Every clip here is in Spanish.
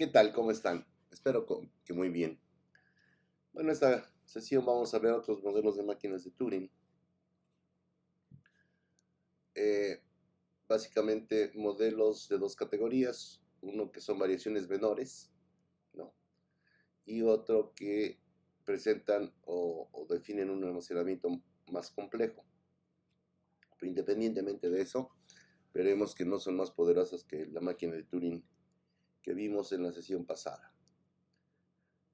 ¿Qué tal? ¿Cómo están? Espero que muy bien. Bueno, esta sesión vamos a ver otros modelos de máquinas de Turing. Eh, Básicamente modelos de dos categorías, uno que son variaciones menores, ¿no? Y otro que presentan o definen un almacenamiento más complejo. Pero independientemente de eso, veremos que no son más poderosas que la máquina de Turing que vimos en la sesión pasada,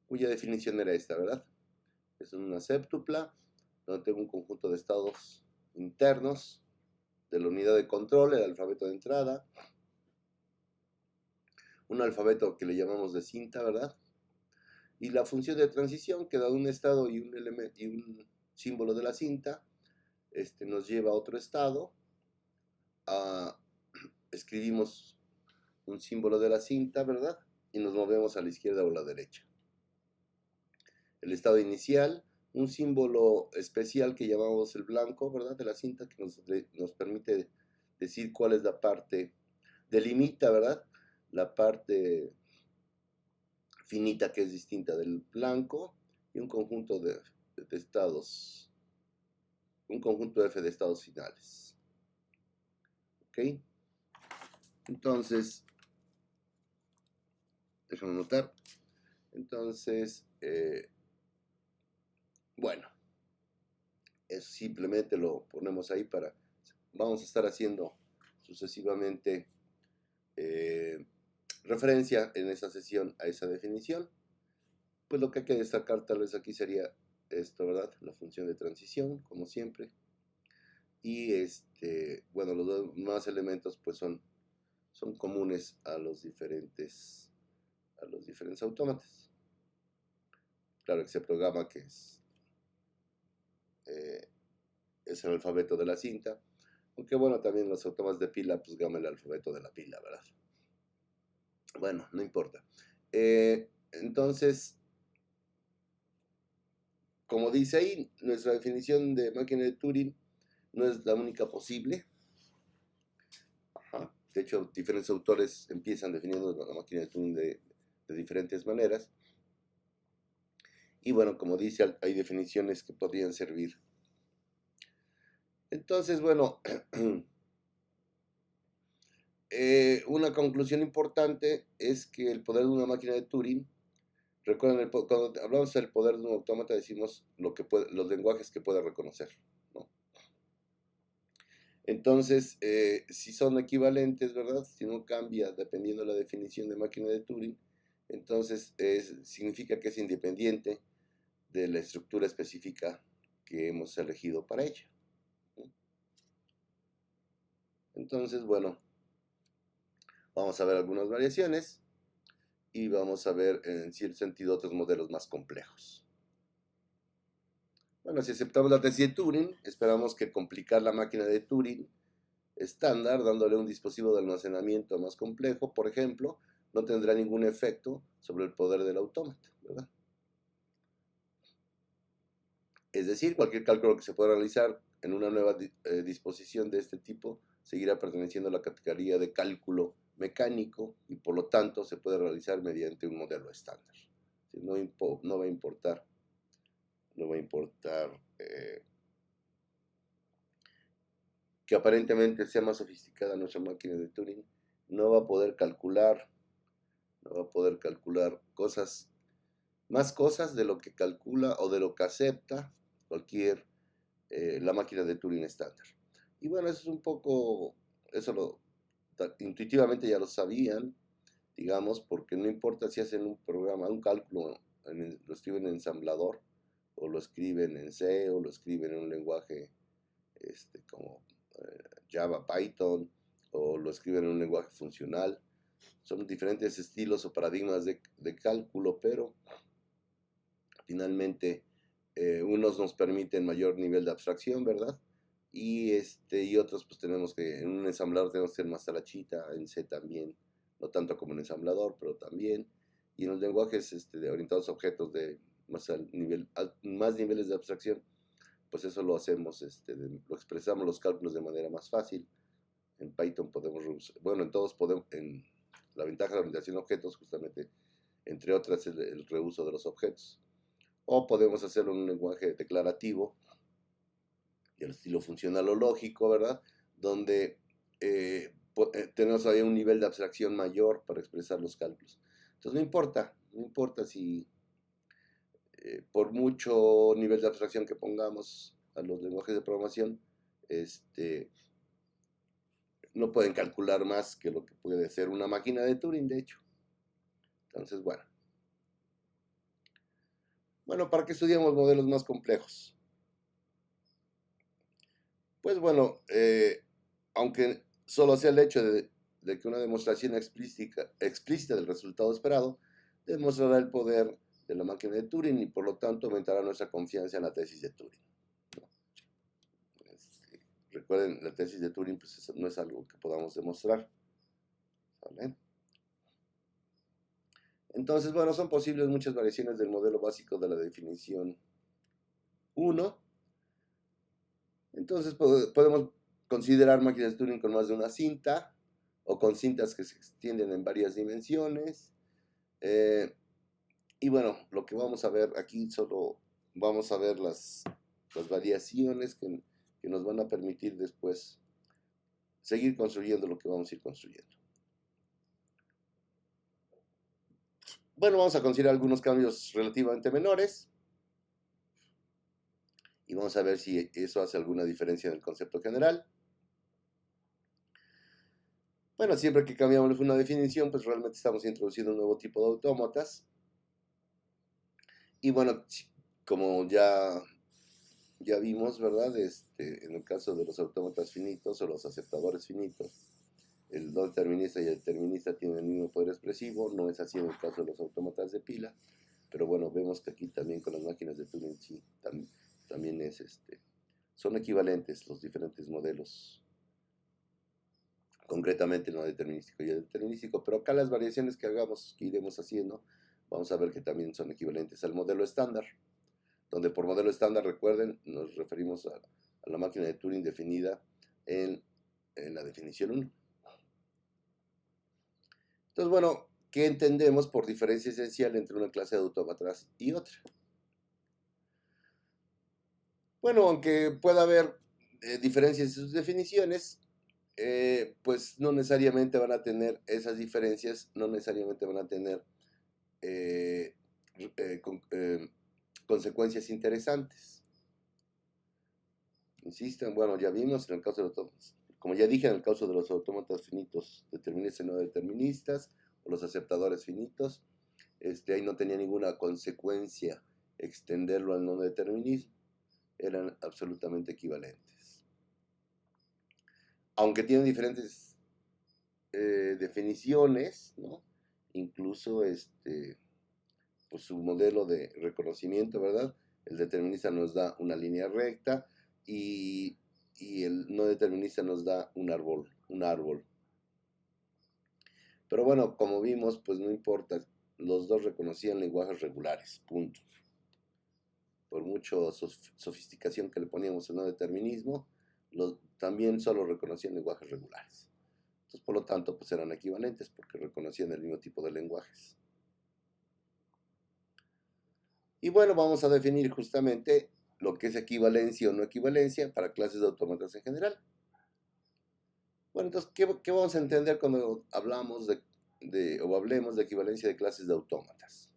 cuya definición era esta, ¿verdad? Es una séptupla donde tengo un conjunto de estados internos de la unidad de control, el alfabeto de entrada, un alfabeto que le llamamos de cinta, ¿verdad? Y la función de transición que da un estado y un, elemento, y un símbolo de la cinta, nos lleva a otro estado, escribimos un símbolo de la cinta, ¿verdad? Y nos movemos a la izquierda o a la derecha. El estado inicial, un símbolo especial que llamamos el blanco, ¿verdad? De la cinta que nos permite decir cuál es la parte, delimita, ¿verdad? La parte finita que es distinta del blanco y un conjunto de estados, un conjunto F de estados finales. ¿Ok? Entonces, déjame anotar. Entonces, bueno, eso simplemente lo ponemos ahí para, vamos a estar haciendo sucesivamente referencia en esta sesión a esa definición. Pues lo que hay que destacar tal vez aquí sería esto, ¿verdad? La función de transición, como siempre. Y bueno, los demás elementos pues son comunes a los diferentes autómatas. Claro que se programa que es el alfabeto de la cinta, aunque bueno, también los autómatas de pila pues gaman el alfabeto de la pila, ¿verdad? Bueno, no importa. Entonces, como dice ahí, nuestra definición de máquina de Turing no es la única posible. Ajá. De hecho, diferentes autores empiezan definiendo la máquina de Turing de diferentes maneras. Y bueno, como dice, hay definiciones que podrían servir. Entonces, bueno, una conclusión importante es que el poder de una máquina de Turing, recuerden, cuando hablamos del poder de un autómata decimos los lenguajes que puede reconocer, ¿no? Entonces, si son equivalentes, ¿verdad? Si no cambia dependiendo de la definición de máquina de Turing, entonces significa que es independiente de la estructura específica que hemos elegido para ella. Entonces, bueno, vamos a ver algunas variaciones y vamos a ver en cierto sentido otros modelos más complejos. Bueno, si aceptamos la tesis de Turing, esperamos que complicar la máquina de Turing estándar, dándole un dispositivo de almacenamiento más complejo, por ejemplo, no tendrá ningún efecto sobre el poder del autómata, ¿verdad? Es decir, cualquier cálculo que se pueda realizar en una nueva disposición de este tipo seguirá perteneciendo a la categoría de cálculo mecánico y por lo tanto se puede realizar mediante un modelo estándar. No va a importar, que aparentemente sea más sofisticada nuestra máquina de Turing, no va a poder calcular, más cosas de lo que calcula o de lo que acepta la máquina de Turing estándar. Y bueno, eso es un poco, intuitivamente ya lo sabían, digamos, porque no importa si hacen un programa, un cálculo, lo escriben en ensamblador, o lo escriben en C, o lo escriben en un lenguaje como Java, Python, o lo escriben en un lenguaje funcional. Son diferentes estilos o paradigmas de cálculo, pero finalmente unos nos permiten mayor nivel de abstracción, ¿verdad? Y otros pues tenemos que, en un ensamblador tenemos que ser más talachita, en C también, no tanto como en ensamblador, pero también, y en los lenguajes de orientados a objetos de más niveles de abstracción, pues eso lo hacemos, lo expresamos los cálculos de manera más fácil. En Python podemos, bueno, en todos podemos, en la ventaja de la orientación a objetos, justamente, entre otras, el reuso de los objetos. O podemos hacerlo en un lenguaje declarativo, del estilo funcional o lógico, ¿verdad? Donde tenemos ahí un nivel de abstracción mayor para expresar los cálculos. Entonces no importa si por mucho nivel de abstracción que pongamos a los lenguajes de programación, no pueden calcular más que lo que puede hacer una máquina de Turing, de hecho. Entonces, bueno, ¿para qué estudiamos modelos más complejos? Pues bueno, aunque solo sea el hecho de que una demostración explícita del resultado esperado demostrará el poder de la máquina de Turing y por lo tanto aumentará nuestra confianza en la tesis de Turing, ¿no? Recuerden, la tesis de Turing pues, no es algo que podamos demostrar, ¿vale? Entonces, bueno, son posibles muchas variaciones del modelo básico de la definición 1. Entonces podemos considerar máquinas de Turing con más de una cinta o con cintas que se extienden en varias dimensiones. Y bueno, lo que vamos a ver aquí solo vamos a ver las variaciones que nos van a permitir después seguir construyendo lo que vamos a ir construyendo. Bueno, vamos a considerar algunos cambios relativamente menores y vamos a ver si eso hace alguna diferencia en el concepto general. Bueno, siempre que cambiamos una definición, pues realmente estamos introduciendo un nuevo tipo de autómatas. Y bueno, como ya vimos, ¿verdad? En el caso de los autómatas finitos o los aceptadores finitos, el no determinista y el determinista tienen el mismo poder expresivo. No es así en el caso de los autómatas de pila. Pero bueno, vemos que aquí también con las máquinas de Turing sí, también son equivalentes los diferentes modelos, concretamente el no determinístico y el determinístico, pero acá las variaciones que hagamos, que iremos haciendo, vamos a ver que también son equivalentes al modelo estándar, donde por modelo estándar, recuerden, nos referimos a la máquina de Turing definida en la definición 1. Entonces, bueno, ¿qué entendemos por diferencia esencial entre una clase de autómatas y otra? Bueno, aunque pueda haber diferencias en sus definiciones, pues no necesariamente van a tener esas diferencias, no necesariamente van a tener eh, consecuencias interesantes. Insisto, bueno, ya vimos en el caso de los autómatas, como ya dije, en el caso de los autómatas finitos, deterministas y no deterministas, o los aceptadores finitos, ahí no tenía ninguna consecuencia extenderlo al no determinismo, eran absolutamente equivalentes. Aunque tienen diferentes definiciones, ¿no? Incluso pues su modelo de reconocimiento, ¿verdad? El determinista nos da una línea recta y el no determinista nos da un árbol. Pero bueno, como vimos, pues no importa, los dos reconocían lenguajes regulares, punto. Por mucho sofisticación que le poníamos al no determinismo, también solo reconocían lenguajes regulares. Entonces, por lo tanto, pues eran equivalentes porque reconocían el mismo tipo de lenguajes. Y bueno, vamos a definir justamente lo que es equivalencia o no equivalencia para clases de autómatas en general. Bueno, entonces, ¿qué vamos a entender cuando hablamos o hablemos de equivalencia de clases de autómatas?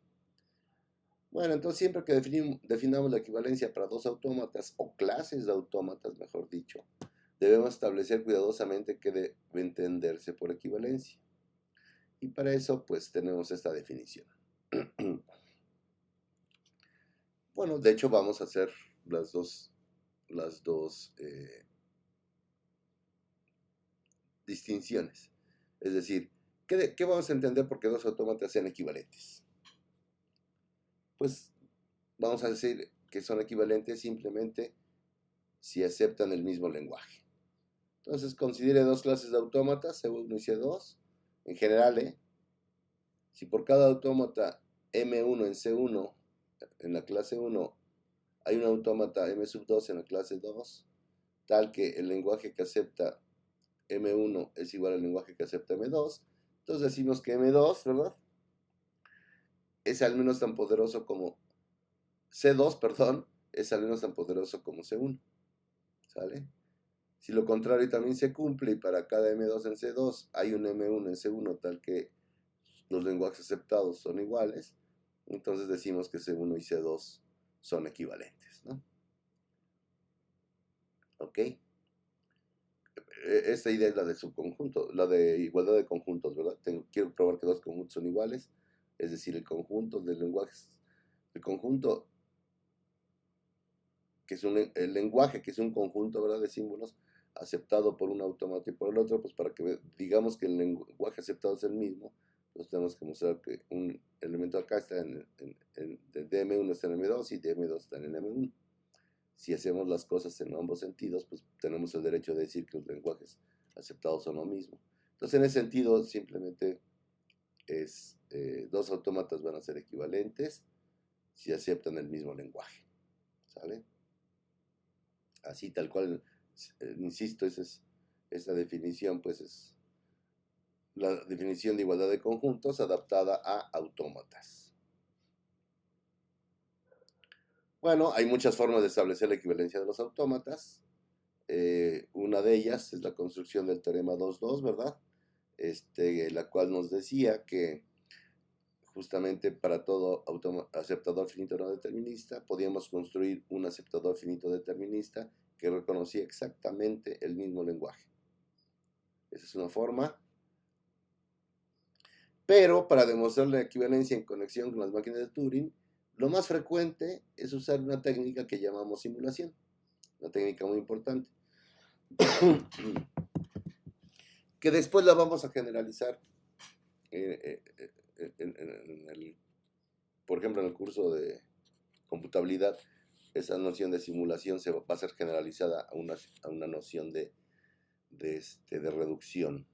Bueno, entonces siempre que definamos la equivalencia para dos autómatas o clases de autómatas, mejor dicho, debemos establecer cuidadosamente qué debe entenderse por equivalencia. Y para eso, pues, tenemos esta definición. Bueno, de hecho, vamos a hacer las dos distinciones. Es decir, ¿qué vamos a entender por qué dos autómatas sean equivalentes? Pues vamos a decir que son equivalentes simplemente si aceptan el mismo lenguaje. Entonces considere dos clases de autómatas, C1 y C2. En general, si por cada autómata M1 en C1, en la clase 1, hay un autómata M2 en la clase 2, tal que el lenguaje que acepta M1 es igual al lenguaje que acepta M2, Entonces decimos que M2, ¿verdad? Es al menos tan poderoso como C2, perdón, es al menos tan poderoso como C1, ¿sale? Si lo contrario también se cumple y para cada M2 en C2 hay un M1 en C1 tal que los lenguajes aceptados son iguales, entonces decimos que C1 y C2 son equivalentes, ¿no? ¿Ok? Esta idea es la de subconjunto, la de igualdad de conjuntos, ¿verdad? Quiero probar que dos conjuntos son iguales, es decir, el conjunto de lenguajes, el conjunto que es el lenguaje que es un conjunto, ¿verdad?, de símbolos aceptado por un autómata y por el otro, pues para que digamos que el lenguaje aceptado es el mismo, pues tenemos que mostrar que un elemento acá está de M1 está en M2 y de M2 está en M1. Si hacemos las cosas en ambos sentidos, pues tenemos el derecho de decir que los lenguajes aceptados son lo mismo. Entonces, en ese sentido, simplemente dos autómatas van a ser equivalentes si aceptan el mismo lenguaje. ¿Sale? Así tal cual, insisto, esa definición, pues es la definición de igualdad de conjuntos adaptada a autómatas. Bueno, hay muchas formas de establecer la equivalencia de los autómatas. Una de ellas es la construcción del teorema 2.2, ¿verdad? La cual nos decía que justamente para todo aceptador finito no determinista podíamos construir un aceptador finito determinista que reconocía exactamente el mismo lenguaje. Esa es una forma. Pero para demostrar la equivalencia en conexión con las máquinas de Turing, lo más frecuente es usar una técnica que llamamos simulación. Una técnica muy importante. Que después la vamos a generalizar por ejemplo, en el curso de computabilidad, esa noción de simulación se va a ser generalizada a una noción de reducción.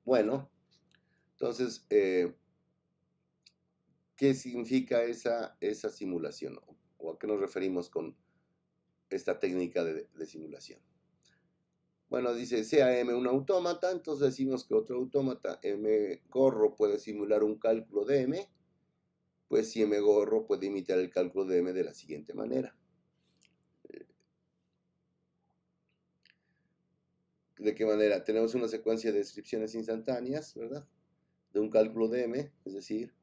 Bueno, entonces, ¿qué significa esa simulación? ¿O a qué nos referimos con esta técnica de simulación? Bueno, dice, sea M un autómata, entonces decimos que otro autómata, M gorro, puede simular un cálculo de M, pues si M gorro puede imitar el cálculo de M de la siguiente manera. ¿De qué manera? Tenemos una secuencia de descripciones instantáneas, ¿verdad? De un cálculo de M, es decir,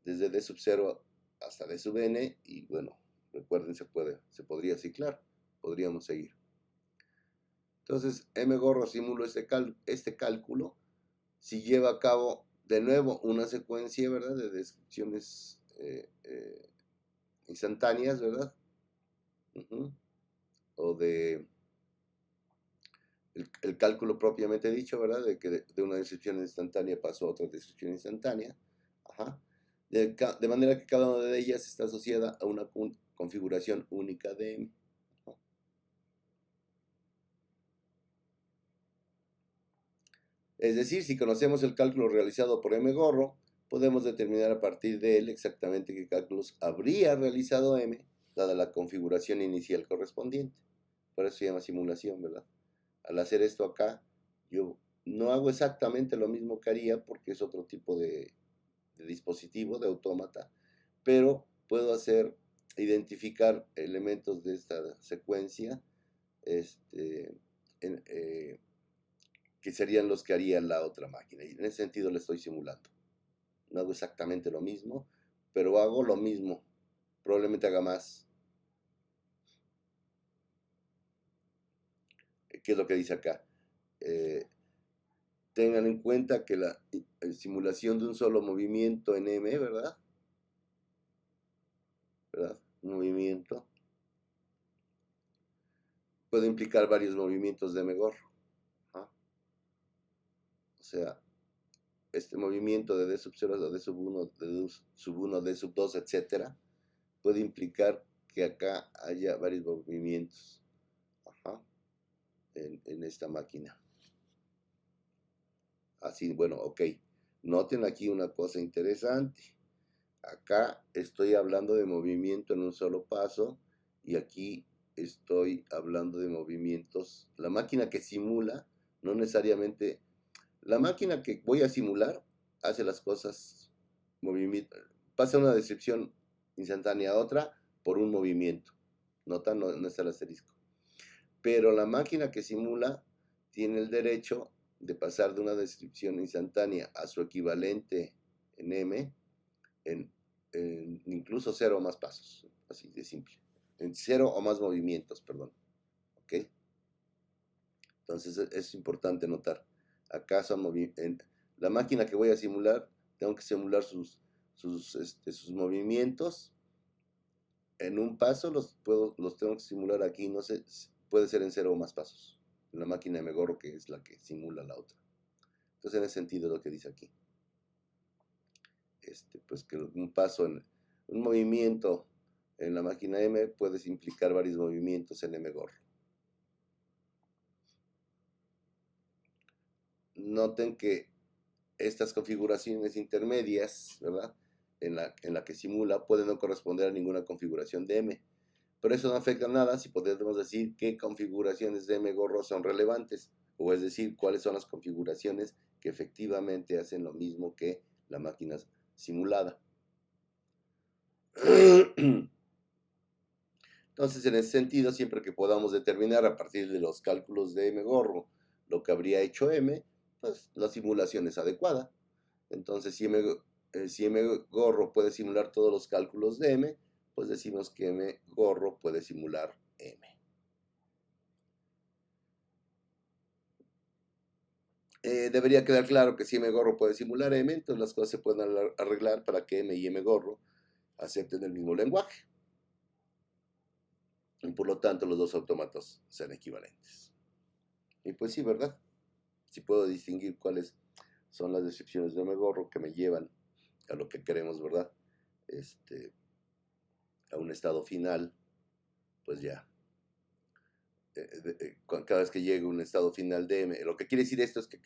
desde D sub 0 hasta D sub n, y bueno, recuerden, se podría ciclar, podríamos seguir. Entonces, M gorro simula este cálculo si lleva a cabo de nuevo una secuencia, ¿verdad?, de descripciones instantáneas, ¿verdad? O de el cálculo propiamente dicho, ¿verdad? De que de una descripción instantánea pasó a otra descripción instantánea. Ajá. De manera que cada una de ellas está asociada a una configuración única de M. Es decir, si conocemos el cálculo realizado por M gorro, podemos determinar a partir de él exactamente qué cálculos habría realizado M, dada la configuración inicial correspondiente. Por eso se llama simulación, ¿verdad? Al hacer esto acá, yo no hago exactamente lo mismo que haría porque es otro tipo de dispositivo, de autómata, pero puedo identificar elementos de esta secuencia que serían los que haría la otra máquina. Y en ese sentido le estoy simulando. No hago exactamente lo mismo, pero hago lo mismo. Probablemente haga más. ¿Qué es lo que dice acá? Tengan en cuenta que la simulación de un solo movimiento en M, ¿verdad? Un movimiento puede implicar varios movimientos de M gorro. O sea, este movimiento de D sub 0 a D sub 1, D sub 1, D sub 2, etc., puede implicar que acá haya varios movimientos en esta máquina. Así, bueno, ok. Noten aquí una cosa interesante. Acá estoy hablando de movimiento en un solo paso y aquí estoy hablando de movimientos. La máquina que simula no necesariamente La máquina que voy a simular hace las cosas, pasa una descripción instantánea a otra por un movimiento. Nota, no está el asterisco. Pero la máquina que simula tiene el derecho de pasar de una descripción instantánea a su equivalente en M en incluso 0 o más pasos, así de simple. En 0 o más movimientos, perdón. ¿Ok? Entonces es importante notar. Acá en la máquina que voy a simular, tengo que simular sus movimientos. En un paso los tengo que simular aquí, no sé, puede ser en 0 o más pasos. En la máquina de Megorro, que es la que simula la otra. Entonces, en ese sentido es lo que dice aquí. Pues que un paso un movimiento en la máquina M puede implicar varios movimientos en Megorro. Noten que estas configuraciones intermedias, ¿verdad? En la que simula pueden no corresponder a ninguna configuración de M. Pero eso no afecta nada si podemos decir qué configuraciones de Megorro son relevantes, o es decir, cuáles son las configuraciones que efectivamente hacen lo mismo que la máquina simulada. Entonces, en ese sentido, siempre que podamos determinar a partir de los cálculos de Megorro lo que habría hecho M, pues la simulación es adecuada. Entonces, si Megorro puede simular todos los cálculos de M, pues decimos que Megorro puede simular M. Debería quedar claro que si Megorro puede simular M, entonces las cosas se pueden arreglar para que M y Megorro acepten el mismo lenguaje. Y por lo tanto, los dos autómatas sean equivalentes. Y pues sí, ¿verdad? Sí puedo distinguir cuáles son las descripciones de Megorro que me llevan a lo que queremos, ¿verdad? A un estado final, pues ya. Cada vez que llegue un estado final de M, lo que quiere decir esto es que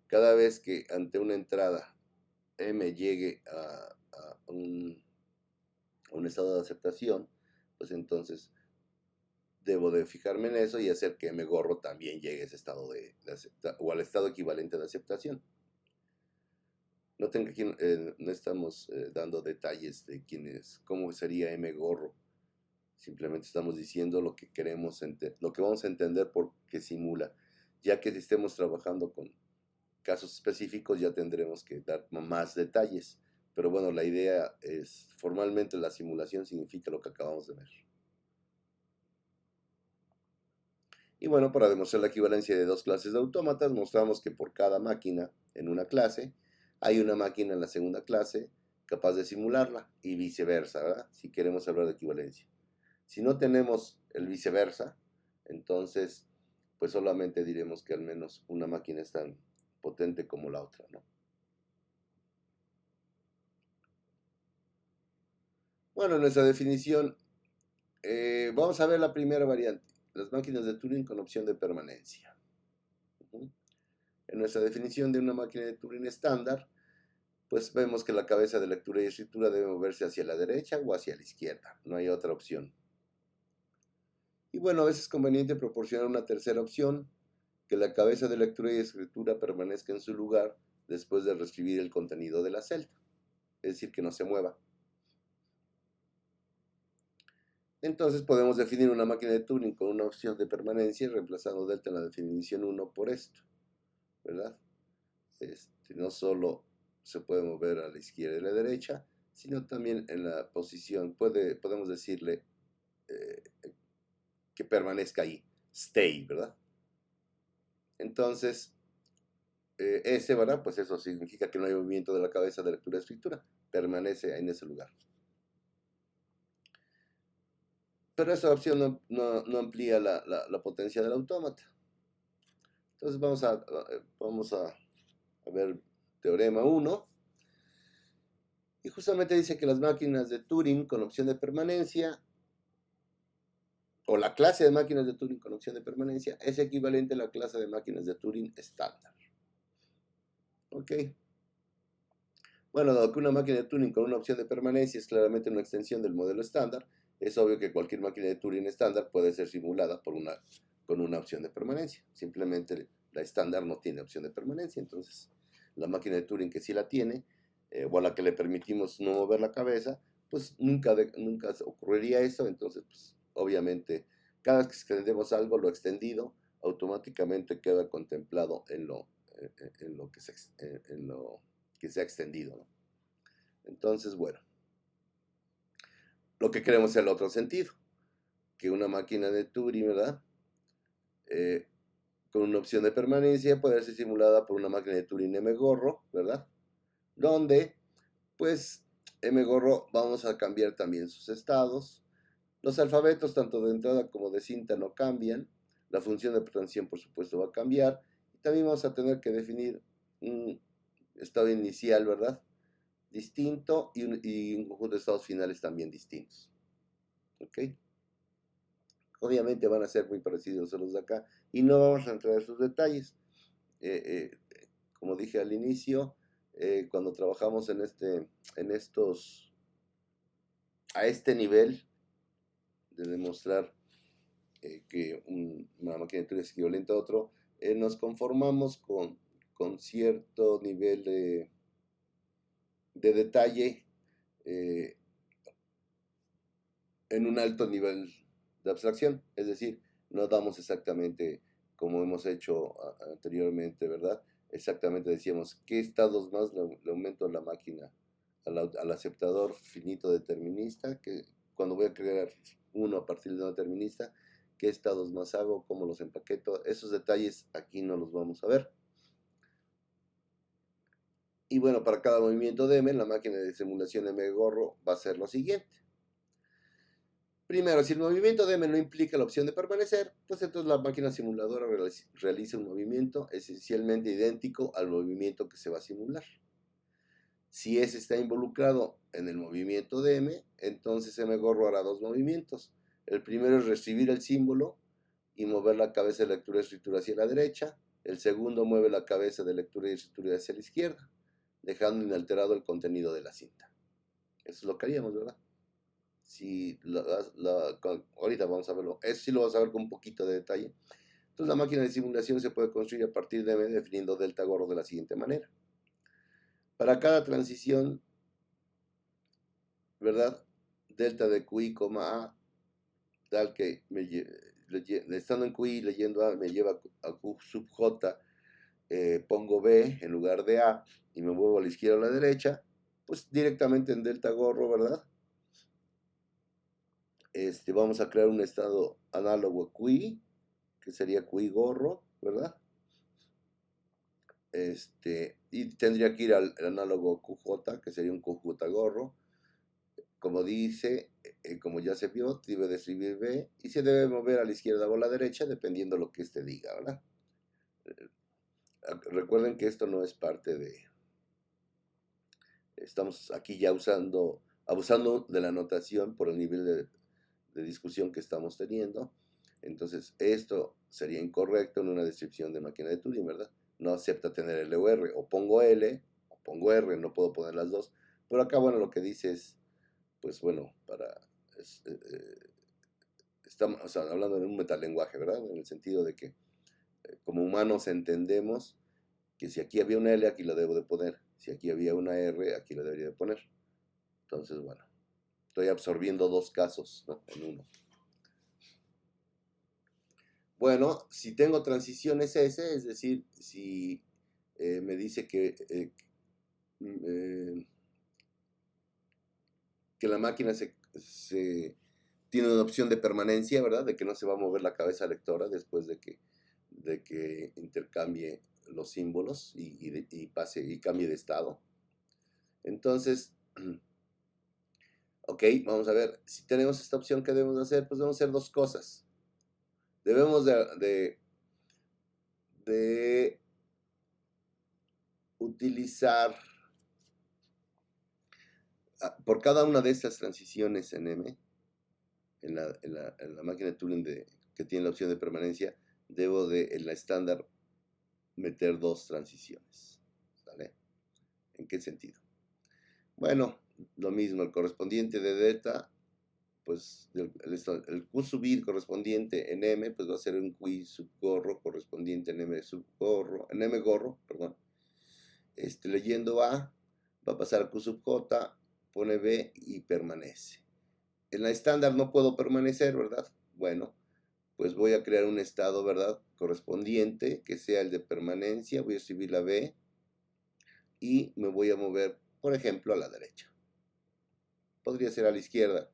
cada vez que ante una entrada M llegue a un estado de aceptación, pues entonces debo de fijarme en eso y hacer que Megorro también llegue a ese estado o al estado equivalente de aceptación. Noten que aquí no estamos dando detalles de cómo sería Megorro. Simplemente estamos diciendo lo que queremos, lo que vamos a entender por qué simula. Ya que estemos trabajando con casos específicos, ya tendremos que dar más detalles. Pero bueno, la idea es, formalmente la simulación significa lo que acabamos de ver. Y bueno, para demostrar la equivalencia de dos clases de autómatas, mostramos que por cada máquina en una clase, hay una máquina en la segunda clase capaz de simularla y viceversa, ¿verdad? Si queremos hablar de equivalencia. Si no tenemos el viceversa, entonces pues solamente diremos que al menos una máquina es tan potente como la otra, ¿no? Bueno, en nuestra definición, vamos a ver la primera variante, las máquinas de Turing con opción de permanencia. En nuestra definición de una máquina de Turing estándar, pues vemos que la cabeza de lectura y escritura debe moverse hacia la derecha o hacia la izquierda, no hay otra opción. Y bueno, a veces es conveniente proporcionar una tercera opción, que la cabeza de lectura y escritura permanezca en su lugar después de reescribir el contenido de la celda, es decir, que no se mueva. Entonces podemos definir una máquina de Turing con una opción de permanencia reemplazando delta en la definición 1 por esto, ¿verdad? No solo se puede mover a la izquierda y a la derecha, sino también en la posición, podemos decirle que permanezca ahí, stay, ¿verdad? Entonces, ese, ¿verdad? Pues eso significa que no hay movimiento de la cabeza de lectura y escritura, permanece en ese lugar. Pero esa opción no amplía la potencia del autómata. Entonces vamos a ver teorema 1. Y justamente dice que las máquinas de Turing con opción de permanencia, o la clase de máquinas de Turing con opción de permanencia, es equivalente a la clase de máquinas de Turing estándar. ¿Ok? Bueno, dado que una máquina de Turing con una opción de permanencia es claramente una extensión del modelo estándar, es obvio que cualquier máquina de Turing estándar puede ser simulada con una opción de permanencia. Simplemente La estándar no tiene opción de permanencia, entonces la máquina de Turing que sí la tiene, o a la que le permitimos no mover la cabeza, pues nunca ocurriría eso. Entonces, pues, obviamente, cada vez que extendemos algo, lo extendido automáticamente queda contemplado en lo que se ha extendido, ¿no? Entonces, bueno, lo que queremos es el otro sentido, que una máquina de Turing, ¿verdad? Con una opción de permanencia puede ser simulada por una máquina de Turing M-Gorro, ¿verdad? Donde, pues, M-Gorro vamos a cambiar también sus estados. Los alfabetos, tanto de entrada como de cinta, no cambian. La función de transición, por supuesto, va a cambiar. Y también vamos a tener que definir un estado inicial, ¿verdad? Distinto y un conjunto de estados finales también distintos. ¿Ok? Obviamente van a ser muy parecidos a los de acá y no vamos a entrar en sus detalles. Como dije al inicio, cuando trabajamos en a este nivel de demostrar que una máquina de Turing es equivalente a otro, nos conformamos con cierto nivel de detalle eh, en un alto nivel de abstracción. Es decir, no damos exactamente como hemos hecho anteriormente, ¿verdad? Exactamente decíamos qué estados más le aumento a la máquina, al aceptador finito determinista, que cuando voy a crear uno a partir de un determinista, qué estados más hago, cómo los empaqueto. Esos detalles aquí no los vamos a ver. Y bueno, para cada movimiento de M, la máquina de simulación M-Gorro va a ser lo siguiente. Primero, si el movimiento de M no implica la opción de permanecer, pues entonces la máquina simuladora realiza un movimiento esencialmente idéntico al movimiento que se va a simular. Si S está involucrado en el movimiento de M, entonces M-Gorro hará dos movimientos. El primero es recibir el símbolo y mover la cabeza de lectura y escritura hacia la derecha. El segundo mueve la cabeza de lectura y escritura hacia la izquierda, dejando inalterado el contenido de la cinta. Eso es lo que haríamos, ¿verdad? Si ahorita vamos a verlo, eso sí lo vamos a ver con un poquito de detalle. Entonces la máquina de simulación se puede construir a partir de M definiendo delta gorro de la siguiente manera. Para cada transición, ¿verdad? Delta de QI, A, tal que estando en QI leyendo A me lleva a Q sub J, pongo B en lugar de A y me muevo a la izquierda o a la derecha, pues directamente en delta gorro, ¿verdad? Vamos a crear un estado análogo a QI, que sería QI gorro, ¿verdad? Y tendría que ir al análogo QJ, que sería un QJ gorro. Como dice, como ya se vio, debe de escribir B y se debe mover a la izquierda o a la derecha, dependiendo de lo que este diga, ¿verdad? Recuerden que esto no es parte de... Estamos aquí ya abusando de la notación por el nivel de discusión que estamos teniendo. Entonces, esto sería incorrecto en una descripción de máquina de Turing, ¿verdad? No acepta tener L o R. O pongo L o pongo R, no puedo poner las dos. Pero acá, bueno, lo que dice es, pues bueno, estamos hablando de un metalenguaje, ¿verdad? En el sentido de que como humanos entendemos que si aquí había una L, aquí la debo de poner. Si aquí había una R, aquí la debería de poner. Entonces, bueno, estoy absorbiendo dos casos, ¿no? En uno. Bueno, si tengo transiciones S, es decir, si me dice que la máquina tiene una opción de permanencia, ¿verdad? De que no se va a mover la cabeza lectora después de que intercambie los símbolos y cambie de estado. Entonces, ok, vamos a ver, si tenemos esta opción, ¿qué debemos hacer? Pues debemos hacer dos cosas. Debemos de utilizar por cada una de estas transiciones en M, en la máquina de Turing que tiene la opción de permanencia, debo en la estándar meter dos transiciones. ¿Sale? ¿En qué sentido? Bueno, lo mismo, el correspondiente de delta, pues el Q sub i correspondiente en M, pues va a ser un Q sub gorro correspondiente en M sub gorro, en M gorro, perdón. Leyendo A, va a pasar a Q sub J, pone B y permanece. En la estándar no puedo permanecer, ¿verdad? Bueno, pues voy a crear un estado, ¿verdad? Correspondiente, que sea el de permanencia. Voy a escribir la B y me voy a mover, por ejemplo, a la derecha. Podría ser a la izquierda,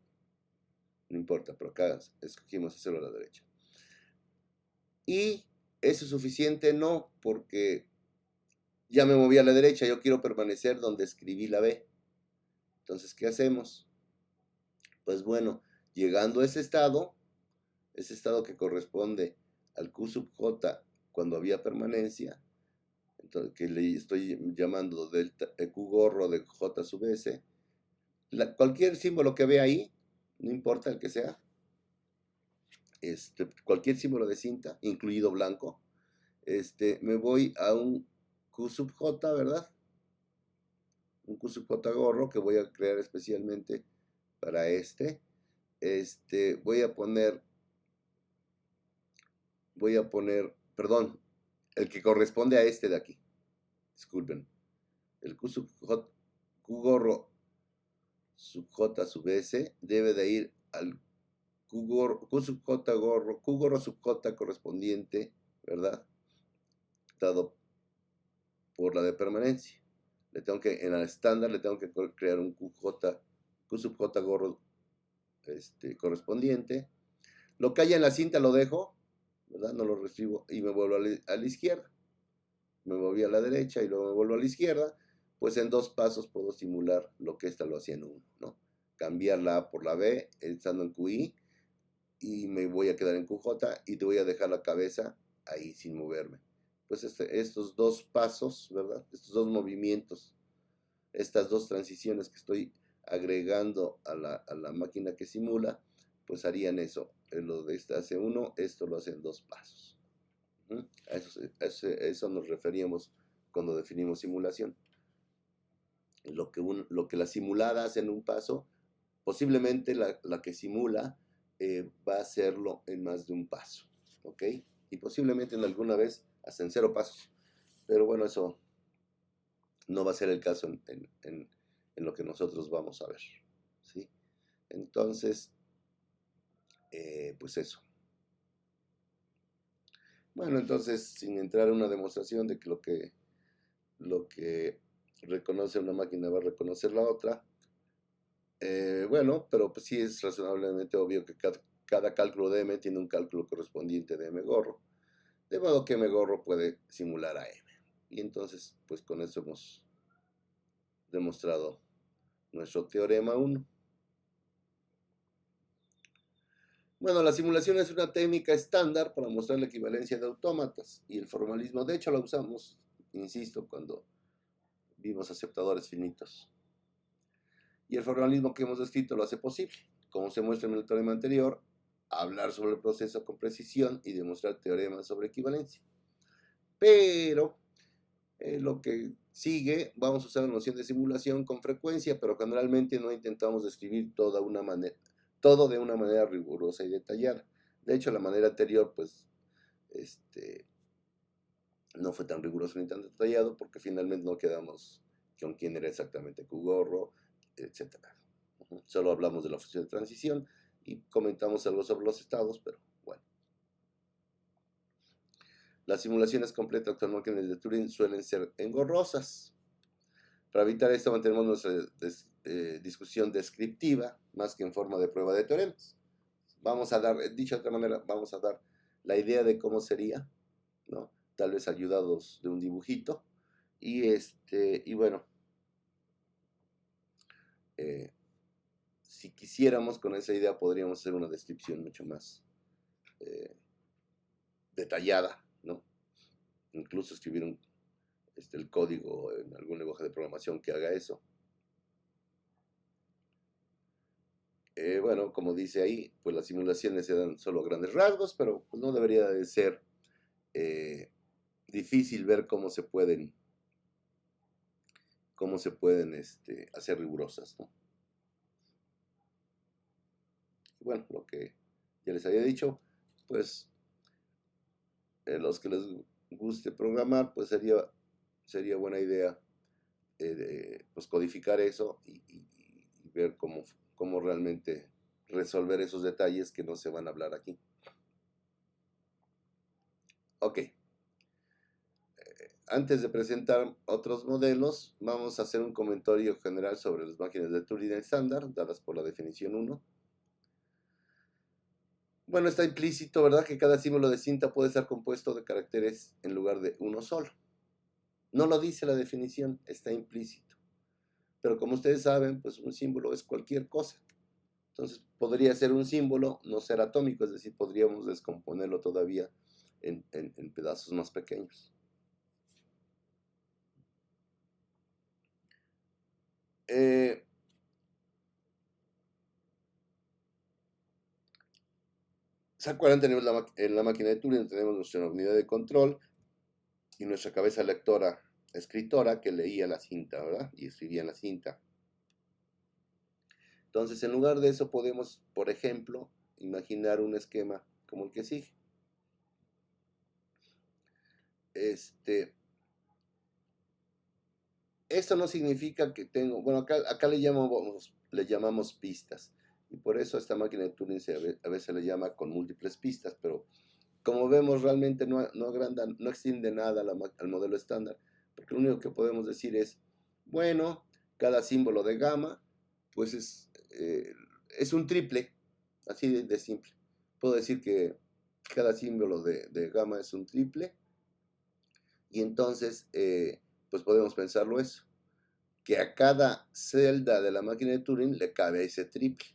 no importa, pero acá escogimos hacerlo a la derecha. ¿Y eso es suficiente? No, porque ya me moví a la derecha, yo quiero permanecer donde escribí la B. Entonces, ¿qué hacemos? Pues bueno, llegando a ese estado que corresponde al Q sub J cuando había permanencia, entonces, que le estoy llamando delta, Q gorro de J sub S, cualquier símbolo que vea ahí, no importa el que sea, cualquier símbolo de cinta, incluido blanco, me voy a un Q sub J, ¿verdad? Un Q sub J gorro que voy a crear especialmente para voy a poner, perdón, el que corresponde a este de aquí. Disculpen. El Q sub J, Q gorro sub J sub S debe de ir al Q sub J gorro, Q gorro sub J correspondiente, ¿verdad? Dado por la de permanencia. En el estándar le tengo que crear un Q sub J gorro correspondiente. Lo que haya en la cinta lo dejo, ¿verdad? No lo recibo y me vuelvo a la izquierda. Me moví a la derecha y luego me vuelvo a la izquierda. Pues en 2 pasos puedo simular lo que esta lo hacía en 1, ¿no? Cambiar la A por la B, estando en QI, y me voy a quedar en QJ y te voy a dejar la cabeza ahí sin moverme. Pues estos 2 pasos, ¿verdad? Estos 2 movimientos, estas 2 transiciones que estoy agregando a la máquina que simula, pues harían eso. Lo de esta hace 1, esto lo hace en 2 pasos. A eso nos referíamos cuando definimos simulación. Lo que la simulada hace en un paso, posiblemente la que simula va a hacerlo en más de un paso, ¿ok? Y posiblemente en alguna vez hasta en 0 pasos. Pero bueno, eso no va a ser el caso en lo que nosotros vamos a ver, ¿sí? Entonces, pues eso. Bueno, entonces, sin entrar en una demostración de que lo que reconoce una máquina va a reconocer la otra, bueno, pero pues sí es razonablemente obvio que cada cálculo de M tiene un cálculo correspondiente de M gorro, de modo que M gorro puede simular a M. Y entonces, pues con eso hemos demostrado nuestro teorema 1. Bueno, la simulación es una técnica estándar para mostrar la equivalencia de autómatas y el formalismo, de hecho, la usamos, insisto, cuando vimos aceptadores finitos. Y el formalismo que hemos descrito lo hace posible, como se muestra en el teorema anterior, hablar sobre el proceso con precisión y demostrar teoremas sobre equivalencia. Pero lo que sigue, vamos a usar la noción de simulación con frecuencia, pero generalmente no intentamos describir todo de una manera rigurosa y detallada. De hecho, la manera anterior, pues, no fue tan riguroso ni tan detallado, porque finalmente no quedamos con quién era exactamente Q-gorro, etc. Solo hablamos de la función de transición y comentamos algo sobre los estados, pero bueno. Las simulaciones completas con máquinas de Turing suelen ser engorrosas. Para evitar esto mantenemos nuestra discusión descriptiva más que en forma de prueba de teoremas. Vamos a dar, dicho de otra manera, vamos a dar la idea de cómo sería, ¿no? Tal vez ayudados de un dibujito. Y bueno, si quisiéramos con esa idea podríamos hacer una descripción mucho más detallada, ¿no? Incluso escribir el código en algún lenguaje de programación que haga eso. Bueno, como dice ahí, pues las simulaciones se dan solo a grandes rasgos, pero pues no debería de ser difícil ver cómo se pueden hacer rigurosas, ¿no? bueno, lo que ya les había dicho, pues los que les guste programar, pues sería buena idea pues codificar eso y ver cómo realmente resolver esos detalles que no se van a hablar aquí. Ok. Antes de presentar otros modelos, vamos a hacer un comentario general sobre las máquinas de Turing estándar, dadas por la definición 1. Bueno, está implícito, ¿verdad?, que cada símbolo de cinta puede estar compuesto de caracteres en lugar de uno solo. No lo dice la definición, está implícito. Pero como ustedes saben, pues un símbolo es cualquier cosa. Entonces podría ser un símbolo, no ser atómico, es decir, podríamos descomponerlo todavía en pedazos más pequeños. ¿Se acuerdan? Tenemos en la máquina de Turing tenemos nuestra unidad de control y nuestra cabeza lectora, escritora, que leía la cinta, ¿verdad? Y escribía en la cinta. Entonces, en lugar de eso, podemos, por ejemplo, imaginar un esquema como el que sigue. Esto no significa que tengo, bueno, acá le llamamos pistas. Y por eso a esta máquina de Turing a veces le llama con múltiples pistas, pero como vemos realmente no extiende nada al modelo estándar, porque lo único que podemos decir es, bueno, cada símbolo de gamma, pues es un triple, así de simple. Puedo decir que cada símbolo de gamma es un triple, y entonces, pues podemos pensarlo eso, que a cada celda de la máquina de Turing le cabe ese triple.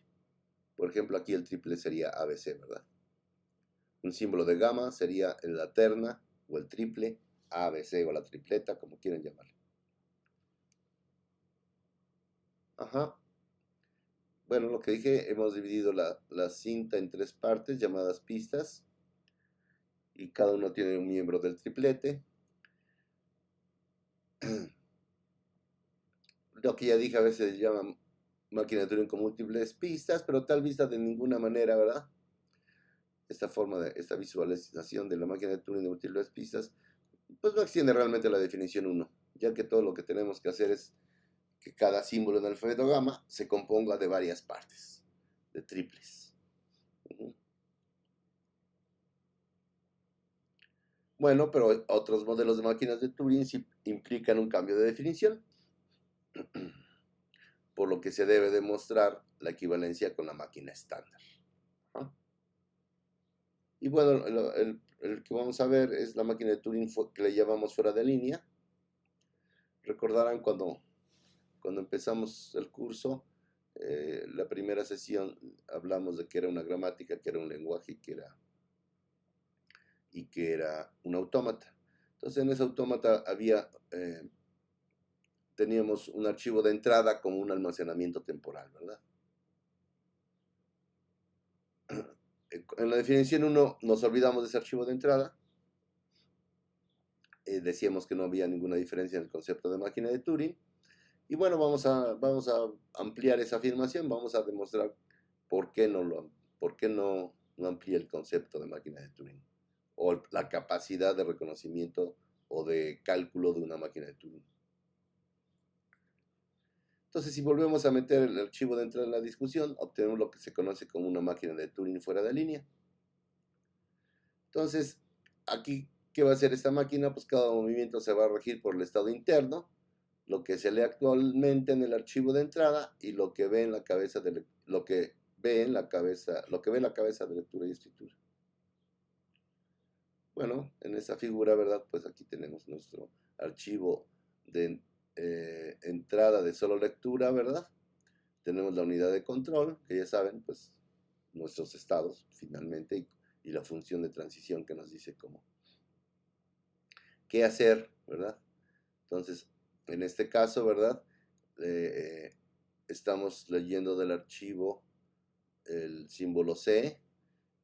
Por ejemplo, aquí el triple sería ABC, ¿verdad? Un símbolo de gamma sería la terna o el triple, ABC o la tripleta, como quieran llamarlo. Ajá. Bueno, lo que dije, hemos dividido la cinta en 3 partes llamadas pistas, y cada uno tiene un miembro del triplete. Lo que ya dije, a veces se llama máquina de Turing con múltiples pistas, pero tal vista de ninguna manera, ¿verdad? Esta visualización de la máquina de Turing de múltiples pistas, pues no extiende realmente la definición 1, ya que todo lo que tenemos que hacer es que cada símbolo en el alfabeto gamma se componga de varias partes, de triples. Bueno, pero otros modelos de máquinas de Turing sí implican un cambio de definición, por lo que se debe demostrar la equivalencia con la máquina estándar. Y bueno, el que vamos a ver es la máquina de Turing que le llamamos fuera de línea. Recordarán cuando empezamos el curso, la primera sesión hablamos de que era una gramática, que era un lenguaje y que era un autómata. Entonces en ese autómata teníamos un archivo de entrada como un almacenamiento temporal, ¿verdad? En la definición 1 nos olvidamos de ese archivo de entrada. Decíamos que no había ninguna diferencia en el concepto de máquina de Turing. Y bueno, vamos a ampliar esa afirmación, vamos a demostrar por qué no amplía el concepto de máquina de Turing, o la capacidad de reconocimiento o de cálculo de una máquina de Turing. Entonces, si volvemos a meter el archivo de entrada en la discusión, obtenemos lo que se conoce como una máquina de Turing fuera de línea. Entonces, aquí, ¿qué va a hacer esta máquina? Pues cada movimiento se va a regir por el estado interno, lo que se lee actualmente en el archivo de entrada y lo que ve en la cabeza de la cabeza de lectura y escritura. Bueno, en esta figura, ¿verdad? Pues aquí tenemos nuestro archivo de entrada de solo lectura, ¿verdad? Tenemos la unidad de control, que ya saben, pues nuestros estados finalmente, y la función de transición que nos dice qué hacer, ¿verdad? Entonces, en este caso, ¿verdad? Estamos leyendo del archivo el símbolo C,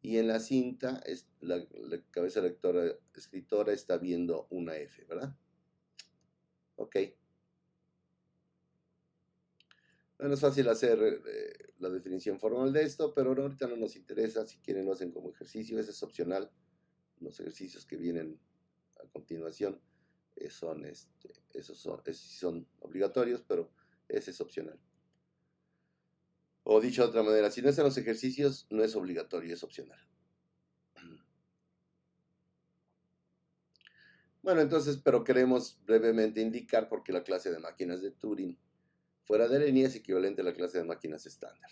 y en la cinta la cabeza lectora escritora está viendo una F, ¿verdad? Ok. Bueno, es fácil hacer la definición formal de esto, pero ahorita no nos interesa. Si quieren lo hacen como ejercicio, ese es opcional. Los ejercicios que vienen a continuación esos sí son obligatorios, pero ese es opcional. O dicho de otra manera, si no están los ejercicios, no es obligatorio, es opcional. Bueno, entonces, pero queremos brevemente indicar por qué la clase de máquinas de Turing fuera de línea es equivalente a la clase de máquinas estándar.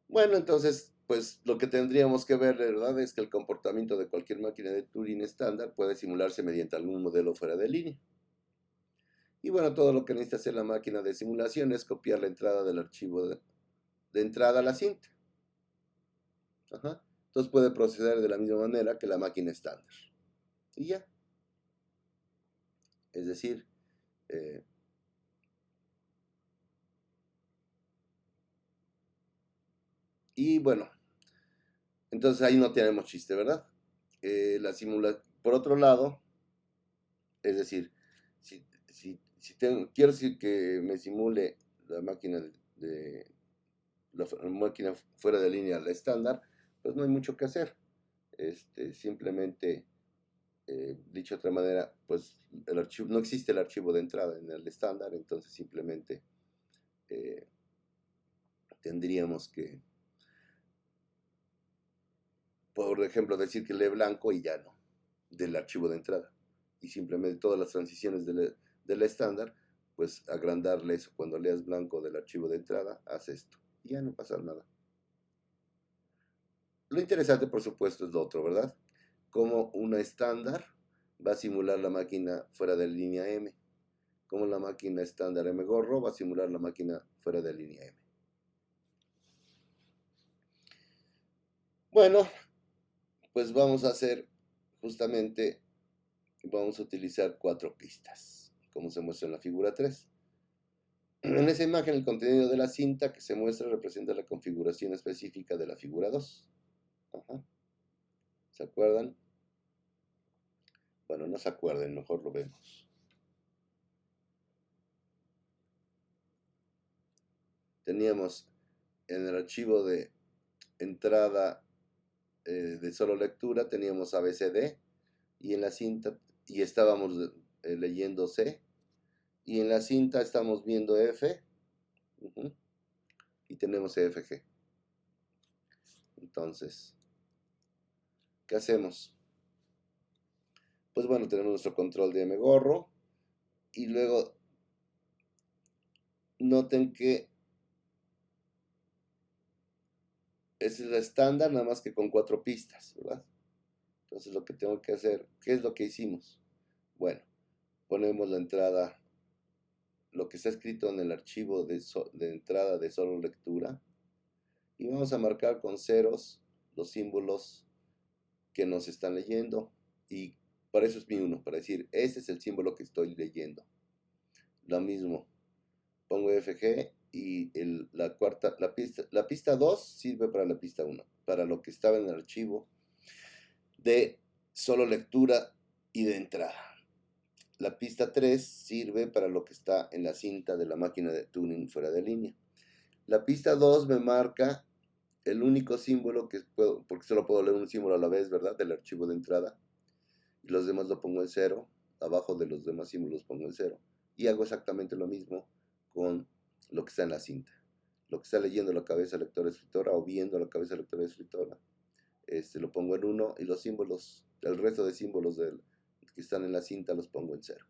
Bueno, entonces, pues lo que tendríamos que ver, de verdad, es que el comportamiento de cualquier máquina de Turing estándar puede simularse mediante algún modelo fuera de línea. Y bueno, todo lo que necesita hacer la máquina de simulación es copiar la entrada del archivo de entrada a la cinta. Ajá. Entonces puede proceder de la misma manera que la máquina estándar. Y ya. Es decir, y bueno, entonces ahí no tenemos chiste, ¿verdad? Por otro lado, es decir, quiero decir que me simule la máquina la máquina fuera de línea, la estándar, pues no hay mucho que hacer. Simplemente, dicho de otra manera, pues no existe el archivo de entrada en el estándar, entonces simplemente tendríamos que, por ejemplo, decir que lee blanco y ya no, del archivo de entrada. Y simplemente todas las transiciones de la estándar, pues agrandarle eso. Cuando leas blanco del archivo de entrada, haz esto. Y ya no pasa nada. Lo interesante, por supuesto, es lo otro, ¿verdad? Como una estándar va a simular la máquina fuera de línea M. Como la máquina estándar M gorro va a simular la máquina fuera de línea M. Bueno, pues vamos a hacer justamente, vamos a utilizar 4 pistas, como se muestra en la figura 3. En esa imagen el contenido de la cinta que se muestra representa la configuración específica de la figura 2. Ajá. ¿Se acuerdan? Bueno, no se acuerden, mejor lo vemos. Teníamos en el archivo de entrada de solo lectura, teníamos ABCD, y en la cinta, y estábamos leyendo C, y en la cinta estamos viendo F, y tenemos EFG. Entonces, ¿qué hacemos? Pues bueno, tenemos nuestro control de M gorro, y luego noten que es el estándar, nada más que con 4 pistas, ¿verdad? Entonces lo que tengo que hacer, ¿qué es lo que hicimos? Bueno, ponemos la entrada, lo que está escrito en el archivo de entrada de solo lectura, y vamos a marcar con ceros los símbolos que nos están leyendo, y para eso es mi 1, para decir, este es el símbolo que estoy leyendo. Lo mismo, pongo FG y la pista 2 sirve para la pista 1, para lo que estaba en el archivo de solo lectura y de entrada. La pista 3 sirve para lo que está en la cinta de la máquina de Turing fuera de línea. La pista 2 me marca el único símbolo que puedo, porque solo puedo leer un símbolo a la vez, ¿verdad? Del archivo de entrada. Y los demás lo pongo en 0. Abajo de los demás símbolos pongo en 0. Y hago exactamente lo mismo con lo que está en la cinta. Lo que está leyendo la cabeza lectora-escritora o viendo la cabeza lectora-escritora, lo pongo en 1 y los símbolos, el resto de símbolos que están en la cinta los pongo en 0.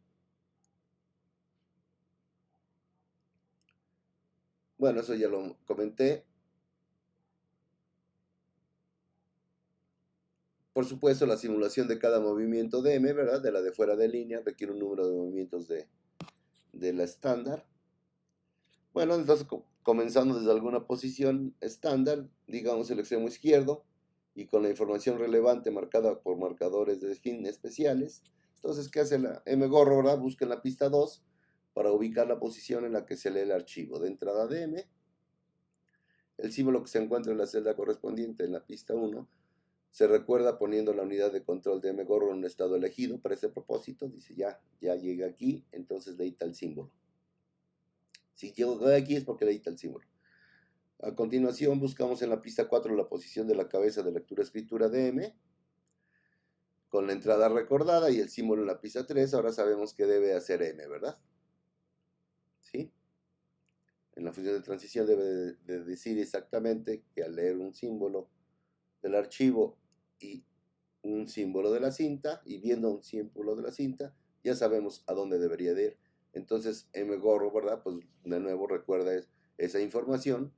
Bueno, eso ya lo comenté. Por supuesto, la simulación de cada movimiento de M, ¿verdad? De la de fuera de línea, requiere un número de movimientos de la estándar. Bueno, entonces comenzando desde alguna posición estándar, digamos el extremo izquierdo, y con la información relevante marcada por marcadores de fin especiales. Entonces, ¿qué hace la M gorro, verdad? Busca en la pista 2 para ubicar la posición en la que se lee el archivo de entrada de M. El símbolo que se encuentra en la celda correspondiente en la pista 1 se recuerda poniendo la unidad de control de M gorro en un estado elegido para ese propósito. Dice, ya llega aquí, entonces leí tal símbolo. Si llegó aquí es porque le edita el símbolo. A continuación buscamos en la pista 4 la posición de la cabeza de lectura-escritura de M, con la entrada recordada y el símbolo en la pista 3, ahora sabemos que debe hacer M, ¿verdad? ¿Sí? En la función de transición debe de decir exactamente que al leer un símbolo del archivo y un símbolo de la cinta, y viendo un símbolo de la cinta, ya sabemos a dónde debería de ir. Entonces, mgorro, ¿verdad? Pues de nuevo recuerda esa información,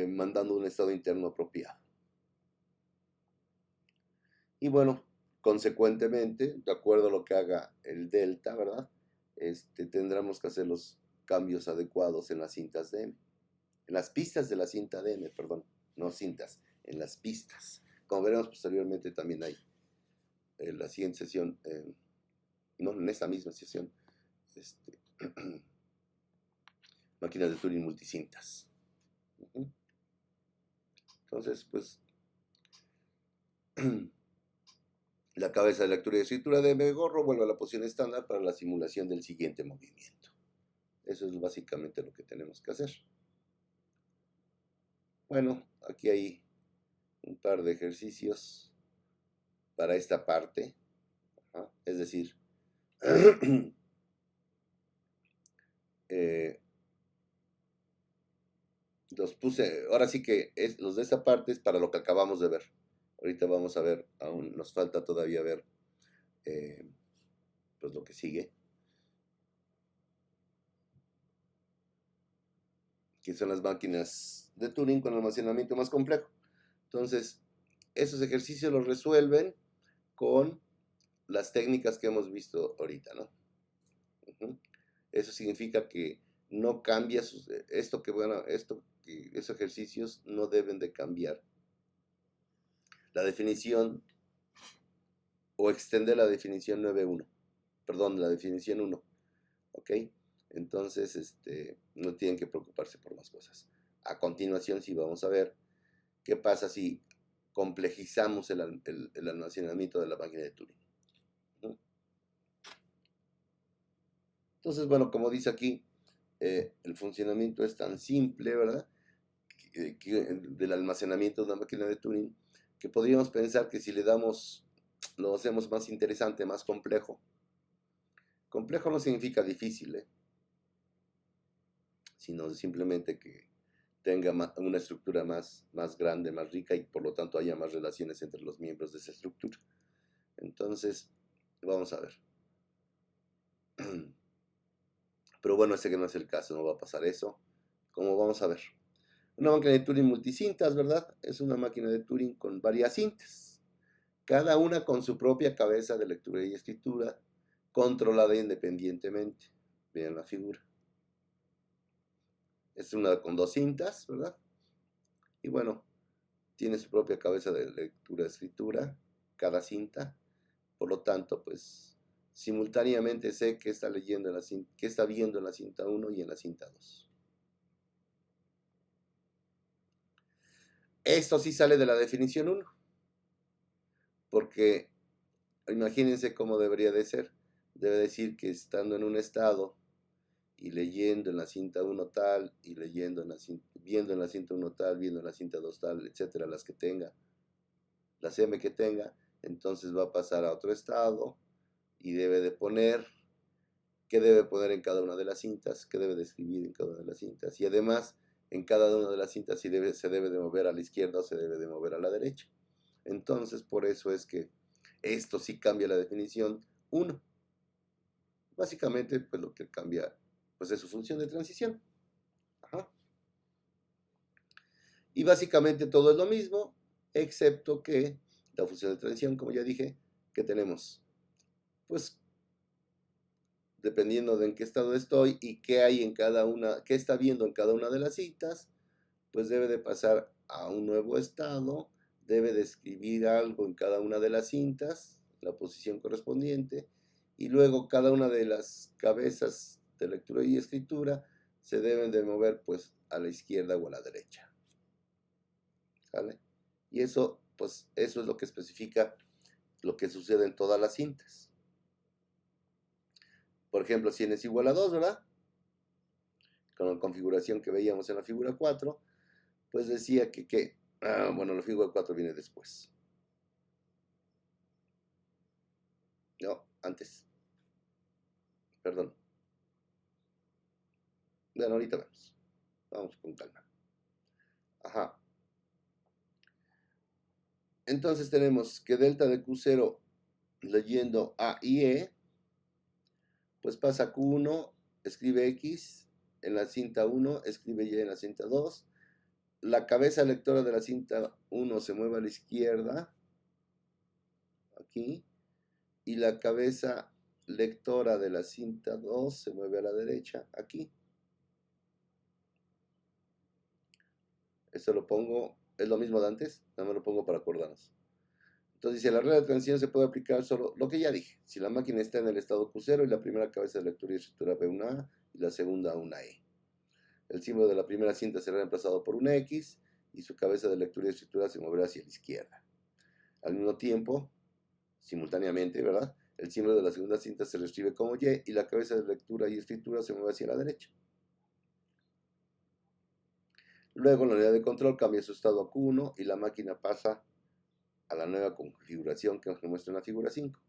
mandando un estado interno apropiado. Y bueno, consecuentemente, de acuerdo a lo que haga el delta, ¿verdad? Tendremos que hacer los cambios adecuados en las cintas de M. En las pistas de la cinta de M, perdón, no cintas, en las pistas. Como veremos posteriormente también hay en la siguiente sesión, no, en esta misma sesión, máquinas de Turing multicintas. Entonces, pues, la cabeza de lectura y escritura de M-Gorro vuelve a la posición estándar para la simulación del siguiente movimiento. Eso es básicamente lo que tenemos que hacer. Bueno, aquí hay un par de ejercicios para esta parte. Es decir, los puse, ahora sí que los de esta parte es para lo que acabamos de ver. Ahorita vamos a ver, aún nos falta todavía ver pues lo que sigue, que son las máquinas de Turing con almacenamiento más complejo. Entonces, esos ejercicios los resuelven con las técnicas que hemos visto ahorita, ¿no? Eso significa que no cambia esos ejercicios no deben de cambiar la definición o extender la definición 9.1, perdón, la definición 1, ¿ok? Entonces, no tienen que preocuparse por más cosas. A continuación, sí vamos a ver qué pasa si complejizamos el almacenamiento de la máquina de Turing. Entonces, bueno, como dice aquí, el funcionamiento es tan simple, ¿verdad? Del almacenamiento de una máquina de Turing, que podríamos pensar que si le damos, lo hacemos más interesante, más complejo. Complejo no significa difícil, sino simplemente que tenga una estructura más grande, más rica, y por lo tanto haya más relaciones entre los miembros de esa estructura. Entonces, vamos a ver. Pero bueno, que no es el caso, no va a pasar eso. Como vamos a ver. Una máquina de Turing multicintas, ¿verdad? Es una máquina de Turing con varias cintas, cada una con su propia cabeza de lectura y escritura, controlada independientemente. Vean la figura. Es una con 2 cintas, ¿verdad? Y bueno, tiene su propia cabeza de lectura y escritura, cada cinta. Por lo tanto, pues, simultáneamente sé qué está leyendo qué está viendo en la cinta 1 y en la cinta 2. Esto sí sale de la definición 1, porque imagínense cómo debería de ser. Debe decir que estando en un estado y leyendo en la cinta 1 tal, y viendo en la cinta 1 tal, viendo en la cinta 2 tal, etcétera, las que tenga, las M que tenga, entonces va a pasar a otro estado y debe de poner qué debe poner en cada una de las cintas, qué debe de escribir en cada una de las cintas, y además en cada una de las cintas se debe de mover a la izquierda o se debe de mover a la derecha. Entonces, por eso es que esto sí cambia la definición 1. Básicamente, pues lo que cambia pues es su función de transición. Y básicamente todo es lo mismo, excepto que la función de transición, como ya dije, que tenemos, pues, dependiendo de en qué estado estoy y qué hay en cada una, qué está viendo en cada una de las citas, pues debe de pasar a un nuevo estado, debe de escribir algo en cada una de las cintas, la posición correspondiente, y luego cada una de las cabezas de lectura y escritura se deben de mover pues a la izquierda o a la derecha. ¿Sale? Y eso, pues, eso es lo que especifica lo que sucede en todas las cintas. Por ejemplo, si n es igual a 2, ¿verdad? con la configuración que veíamos en la figura 4, pues decía bueno, la figura 4 viene después. No, antes. Perdón. Bueno, ahorita vemos. Vamos con calma. Ajá. Entonces tenemos que delta de Q0 leyendo A y E, pues pasa Q1, escribe X en la cinta 1, escribe Y en la cinta 2. La cabeza lectora de la cinta 1 se mueve a la izquierda, aquí, y la cabeza lectora de la cinta 2 se mueve a la derecha, aquí. Esto lo pongo, es lo mismo de antes, nada más lo pongo para acordarnos. Entonces dice, la regla de transición se puede aplicar solo lo que ya dije. Si la máquina está en el estado Q0 y la primera cabeza de lectura y escritura B1A y la segunda una E. El símbolo de la primera cinta será reemplazado por una X y su cabeza de lectura y escritura se moverá hacia la izquierda. Al mismo tiempo, simultáneamente, ¿verdad? El símbolo de la segunda cinta se reescribe como Y y la cabeza de lectura y escritura se mueve hacia la derecha. Luego la unidad de control cambia su estado a Q1 y la máquina pasa a la nueva configuración que nos muestra en la figura 5.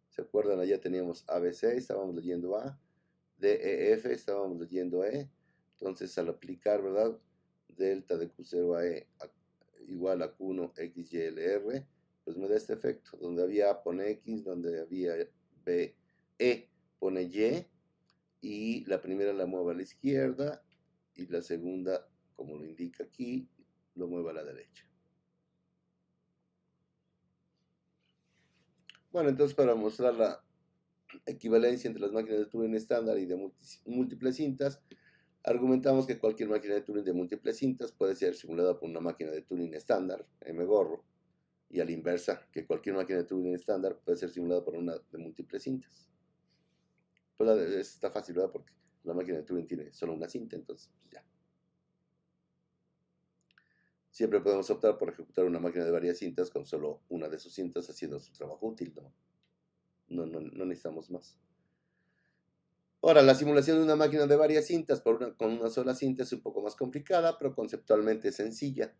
¿Se acuerdan? Allá teníamos ABC, estábamos leyendo A, DEF, estábamos leyendo E. Entonces al aplicar, ¿verdad? Delta de Q0 a E igual a Q1 XYLR, pues me da este efecto. Donde había A pone X, donde había B, E pone y la primera la mueve a la izquierda y la segunda, como lo indica aquí, lo mueve a la derecha. Bueno, entonces para mostrar la equivalencia entre las máquinas de Turing estándar y de múltiples cintas, argumentamos que cualquier máquina de Turing de múltiples cintas puede ser simulada por una máquina de Turing estándar, M-gorro, y a la inversa, que cualquier máquina de Turing estándar puede ser simulada por una de múltiples cintas. Pues está fácil, ¿verdad? Porque la máquina de Turing tiene solo una cinta, entonces pues ya. Siempre podemos optar por ejecutar una máquina de varias cintas con solo una de sus cintas haciendo su trabajo útil, ¿no? No necesitamos más. Ahora, la simulación de una máquina de varias cintas con una sola cinta es un poco más complicada, pero conceptualmente sencilla.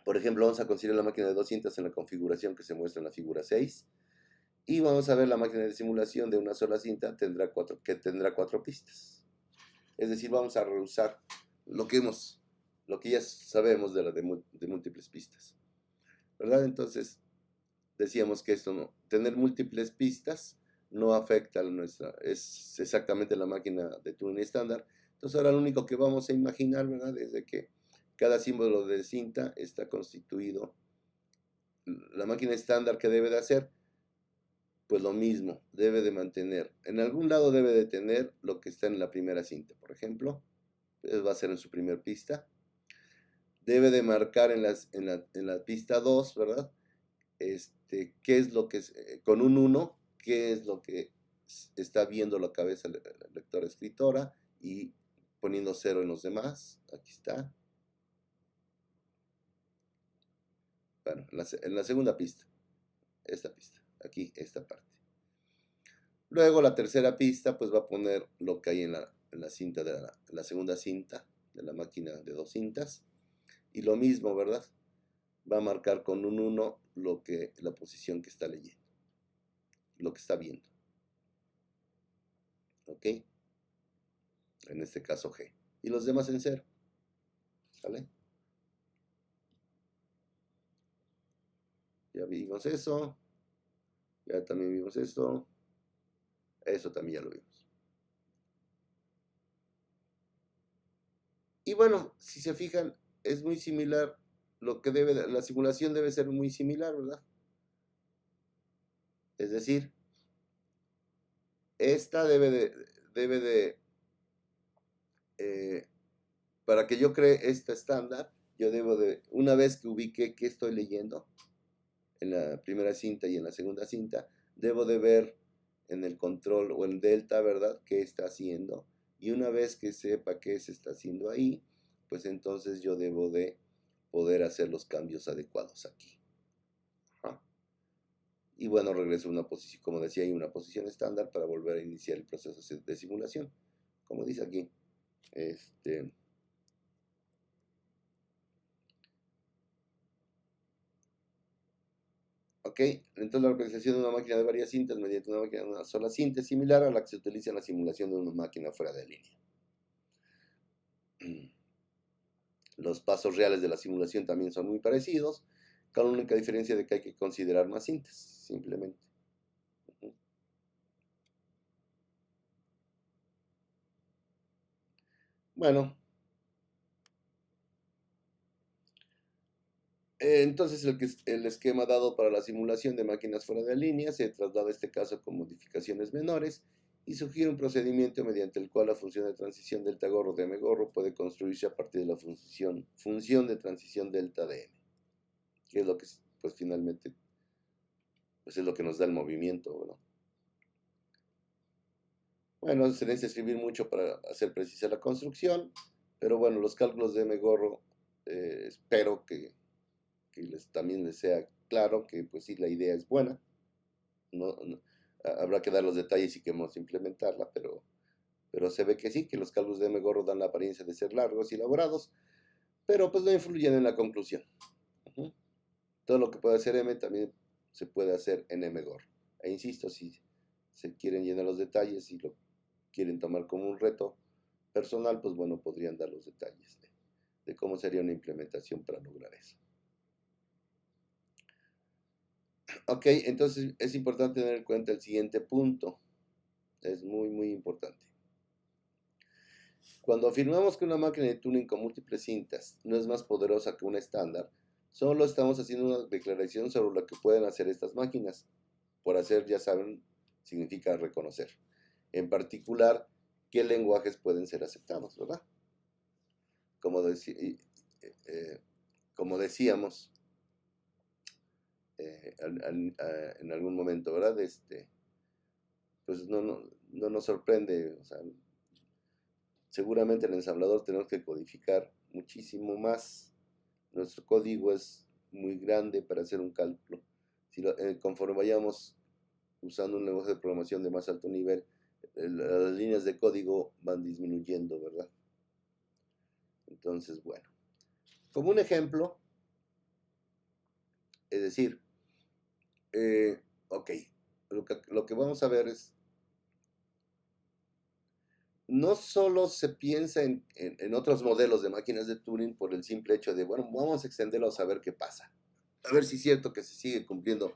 Por ejemplo, vamos a considerar la máquina de dos cintas en la configuración que se muestra en la figura 6. Y vamos a ver la máquina de simulación de una sola cinta que tendrá cuatro pistas. Es decir, vamos a rehusar lo que ya sabemos de múltiples pistas. ¿Verdad? Entonces, decíamos que tener múltiples pistas no afecta a es exactamente la máquina de Turing estándar. Entonces ahora lo único que vamos a imaginar, ¿verdad? Es de que cada símbolo de cinta está constituido. La máquina estándar que debe de hacer, pues lo mismo, debe de mantener, en algún lado debe de tener lo que está en la primera cinta, por ejemplo, pues va a ser en su primer pista. Debe de marcar en la pista 2, ¿verdad? Qué es lo que es, con un 1, qué es lo que está viendo la cabeza lectora escritora y poniendo 0 en los demás. Aquí está. Bueno, en la segunda pista, esta pista, aquí, esta parte. Luego la tercera pista, pues va a poner lo que hay en la cinta la segunda cinta de la máquina de dos cintas. Y lo mismo, ¿verdad? Va a marcar con un 1 la posición que está leyendo, lo que está viendo. ¿Ok? En este caso G. Y los demás en 0. ¿Sale? Ya vimos eso. Ya también vimos esto. Eso también ya lo vimos. Y bueno, si se fijan, es muy similar. La simulación debe ser muy similar, ¿verdad? Es decir, esta para que yo cree esta estándar, yo debo una vez que ubique qué estoy leyendo, en la primera cinta y en la segunda cinta, debo de ver en el control o en delta, ¿verdad?, qué está haciendo. Y una vez que sepa qué se está haciendo ahí, pues entonces yo debo de poder hacer los cambios adecuados aquí. Ajá. Y bueno, regreso a una posición, como decía, hay una posición estándar para volver a iniciar el proceso de simulación. Como dice aquí, ok, entonces la organización de una máquina de varias cintas mediante una máquina de una sola cinta es similar a la que se utiliza en la simulación de una máquina fuera de línea. Los pasos reales de la simulación también son muy parecidos, con la única diferencia de que hay que considerar más cintas, simplemente. Bueno, entonces el esquema dado para la simulación de máquinas fuera de línea se traslada a este caso con modificaciones menores y sugiere un procedimiento mediante el cual la función de transición delta gorro de m gorro puede construirse a partir de la función de transición delta de m, que es lo que pues finalmente pues es lo que nos da el movimiento, ¿no? Bueno, se necesita escribir mucho para hacer precisa la construcción, pero bueno, los cálculos de m gorro espero que también les sea claro que pues sí, la idea es buena. No, habrá que dar los detalles y que vamos a implementarla, pero se ve que sí, que los cálculos de M-Gorro dan la apariencia de ser largos y elaborados, pero pues no influyen en la conclusión. Todo lo que puede hacer M también se puede hacer en M-Gorro. E insisto, si se quieren llenar los detalles y lo quieren tomar como un reto personal, pues bueno, podrían dar los detalles de cómo sería una implementación para lograr eso. Ok, entonces es importante tener en cuenta el siguiente punto. Es muy, muy importante. Cuando afirmamos que una máquina de tuning con múltiples cintas no es más poderosa que una estándar, solo estamos haciendo una declaración sobre lo que pueden hacer estas máquinas. Por hacer, ya saben, significa reconocer. En particular, qué lenguajes pueden ser aceptados, ¿verdad? Como, como decíamos en algún momento, ¿verdad? Pues no nos sorprende, o sea, seguramente en el ensamblador tenemos que codificar muchísimo más. Nuestro código es muy grande para hacer un cálculo. Conforme vayamos usando un lenguaje de programación de más alto nivel, las líneas de código van disminuyendo, ¿verdad? Entonces, bueno, como un ejemplo, es decir, ok, lo que vamos a ver es, no solo se piensa en otros modelos de máquinas de Turing por el simple hecho de, bueno, vamos a extenderlos a ver qué pasa. A ver si es cierto que se sigue cumpliendo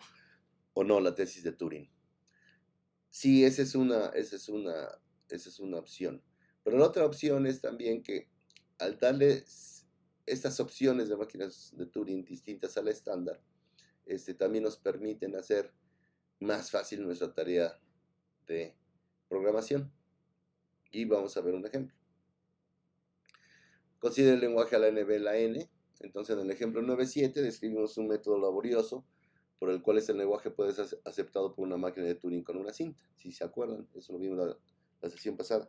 o no la tesis de Turing. Sí, esa es una opción. Pero la otra opción es también que al darle estas opciones de máquinas de Turing distintas al estándar, también nos permiten hacer más fácil nuestra tarea de programación. Y vamos a ver un ejemplo. Considera el lenguaje a la NB la N. Entonces, en el ejemplo 9.7 describimos un método laborioso por el cual este lenguaje puede ser aceptado por una máquina de Turing con una cinta. Si se acuerdan, eso lo vimos la sesión pasada.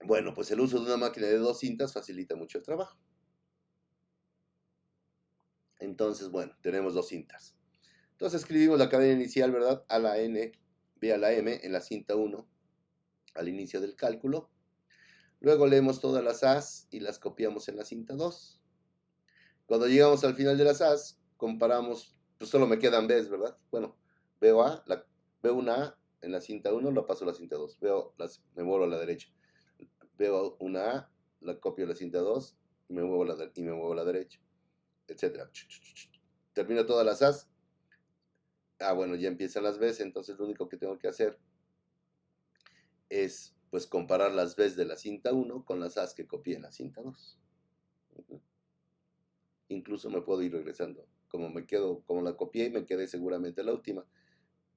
Bueno, pues el uso de una máquina de 2 cintas facilita mucho el trabajo. Entonces, bueno, tenemos 2 cintas. Entonces escribimos la cadena inicial, ¿verdad? A la N, B a la M en la cinta 1 al inicio del cálculo. Luego leemos todas las A's y las copiamos en la cinta 2. Cuando llegamos al final de las A's, comparamos, pues solo me quedan B's, ¿verdad? Bueno, veo una A en la cinta 1, la paso a la cinta 2. Me muevo a la derecha. Veo una A, la copio a la cinta 2 y me muevo a la derecha, etc. Termino todas las A's. Bueno, ya empiezan las B's, entonces lo único que tengo que hacer es pues comparar las B's de la cinta 1 con las A's que copié en la cinta 2. Incluso me puedo ir regresando. Como la copié y me quedé seguramente la última,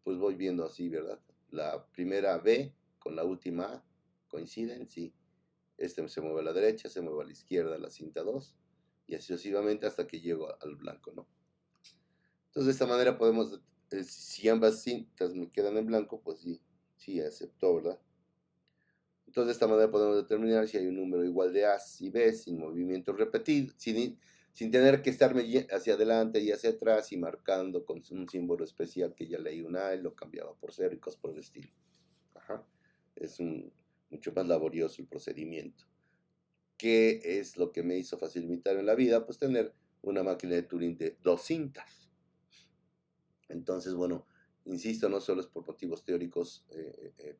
pues voy viendo así, ¿verdad? La primera B con la última A coinciden, sí. Se mueve a la derecha, se mueve a la izquierda la cinta 2 y así sucesivamente hasta que llego al blanco, ¿no? Entonces de esta manera podemos, si ambas cintas me quedan en blanco, pues sí aceptó, ¿verdad? Entonces de esta manera podemos determinar si hay un número igual de A's y B's sin movimiento repetido, sin tener que estarme hacia adelante y hacia atrás y marcando con un símbolo especial que ya leí una A y lo cambiaba por cero y cosas por el estilo. Ajá. Es mucho más laborioso el procedimiento. ¿Qué es lo que me hizo facilitar en la vida? Pues tener una máquina de Turing de 2 cintas. Entonces, bueno, insisto, no solo es por motivos teóricos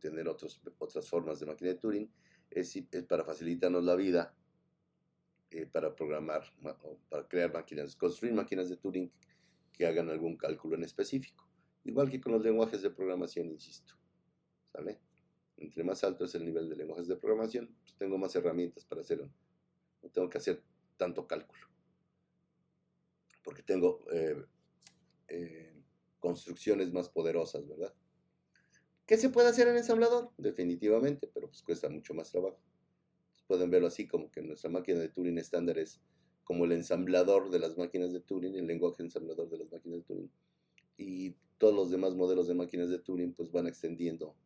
tener otras formas de máquina de Turing, es para facilitarnos la vida, para programar, para crear máquinas, construir máquinas de Turing que hagan algún cálculo en específico. Igual que con los lenguajes de programación, insisto. ¿Sale? Entre más alto es el nivel de lenguajes de programación, pues tengo más herramientas para hacerlo. No tengo que hacer tanto cálculo. Porque tengo construcciones más poderosas, ¿verdad? ¿Qué se puede hacer en ensamblador? Definitivamente, pero pues cuesta mucho más trabajo. Pueden verlo así como que nuestra máquina de Turing estándar es como el ensamblador de las máquinas de Turing, el lenguaje ensamblador de las máquinas de Turing. Y todos los demás modelos de máquinas de Turing pues van extendiendo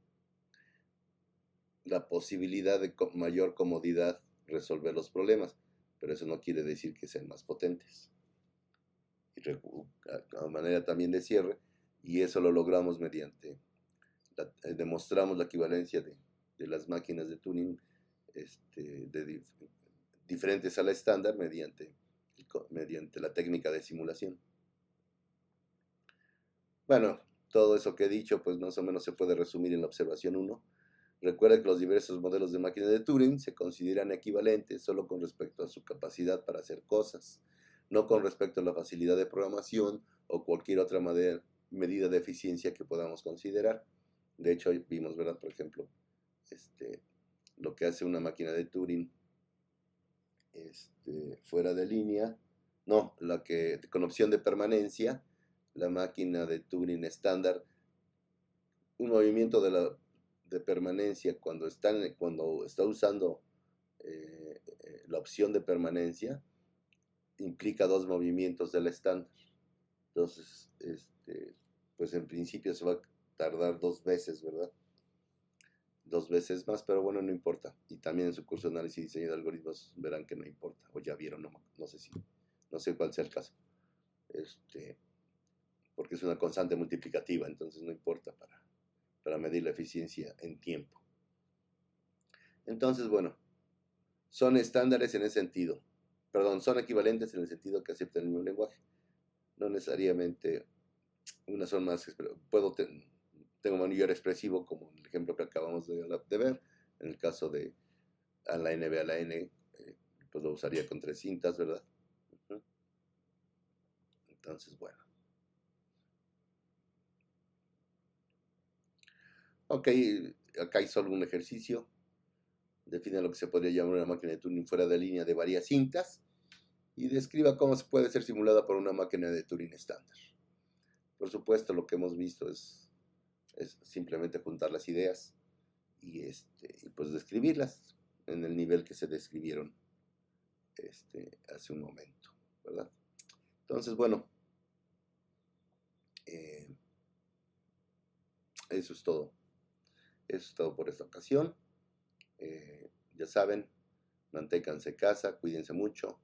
la posibilidad de mayor comodidad resolver los problemas, pero eso no quiere decir que sean más potentes. Y a manera también de cierre, y eso lo logramos mediante, demostramos la equivalencia de las máquinas de Turing diferentes a la estándar mediante la técnica de simulación. Bueno, todo eso que he dicho, pues más o menos se puede resumir en la observación 1. Recuerda que los diversos modelos de máquina de Turing se consideran equivalentes solo con respecto a su capacidad para hacer cosas, no con respecto a la facilidad de programación o cualquier otra medida de eficiencia que podamos considerar. De hecho, vimos, ¿verdad? Por ejemplo, lo que hace una máquina de Turing fuera de línea, no, con opción de permanencia, la máquina de Turing estándar, un movimiento de permanencia cuando está usando la opción de permanencia implica 2 movimientos del estándar. Entonces, pues en principio se va a tardar 2 veces, ¿verdad? 2 veces más, pero bueno, no importa. Y también en su curso de análisis y diseño de algoritmos verán que no importa, o ya vieron, no sé cuál sea el caso. Porque es una constante multiplicativa, entonces no importa para medir la eficiencia en tiempo. Entonces, bueno, son estándares en ese sentido. Perdón, son equivalentes en el sentido que aceptan el mismo lenguaje. No necesariamente unas son más, tengo mayor expresivo, como en el ejemplo que acabamos de ver. En el caso de a la N, B a la N, pues lo usaría con 3 cintas, ¿verdad? Entonces, bueno. Ok, acá hizo algún ejercicio. Define lo que se podría llamar una máquina de Turing fuera de línea de varias cintas y describa cómo se puede ser simulada por una máquina de Turing estándar. Por supuesto, lo que hemos visto es simplemente juntar las ideas y pues describirlas en el nivel que se describieron hace un momento, ¿verdad? Entonces, bueno, eso es todo. Eso es todo por esta ocasión. Ya saben, manténganse en casa, cuídense mucho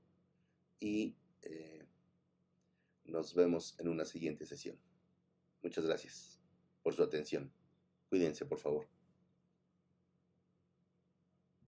y nos vemos en una siguiente sesión. Muchas gracias por su atención. Cuídense, por favor.